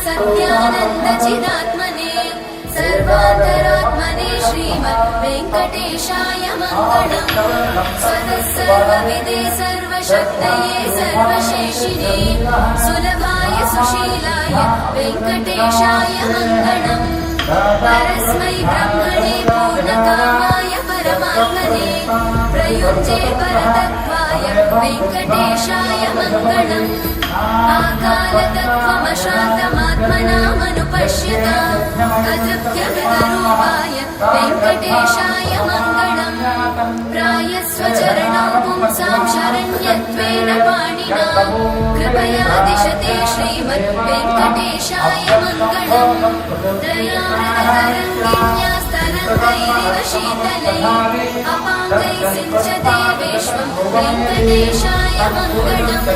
सत्यानन्दचिदात्मने सर्वान्तरात्मने श्रीमद् वेङ्कटेशाय मङ्गलम् स्वतः सर्वविदे सर्वशक्तये सर्वशेषिणे सुलभाय सुशीलाय वेङ्कटेशाय मङ्गलम् परस्मै ब्रह्मणे पूर्णकामाय परमात्मने प्रयुञ्जे परतत्त्वाय वेङ्कटेशाय मङ्गलम् आकालतत्त्वमशान्तमात्मनामनुपश्यताम् अतृप्त्यमृतरूपाय वेङ्कटेशाय मङ्गलम् प्रायस्वचरणौ पुंसां शरण्यत्वेन पाणिना कृपया दिशते श्रीमद् वेङ्कटेशाय मङ्गलम् दयामृततरङ्गिन्यास्तरङ्गैरिव शीतलैः अपाङ्गैः सिञ्चते विश्वं वेङ्कटेशाय मङ्गलम्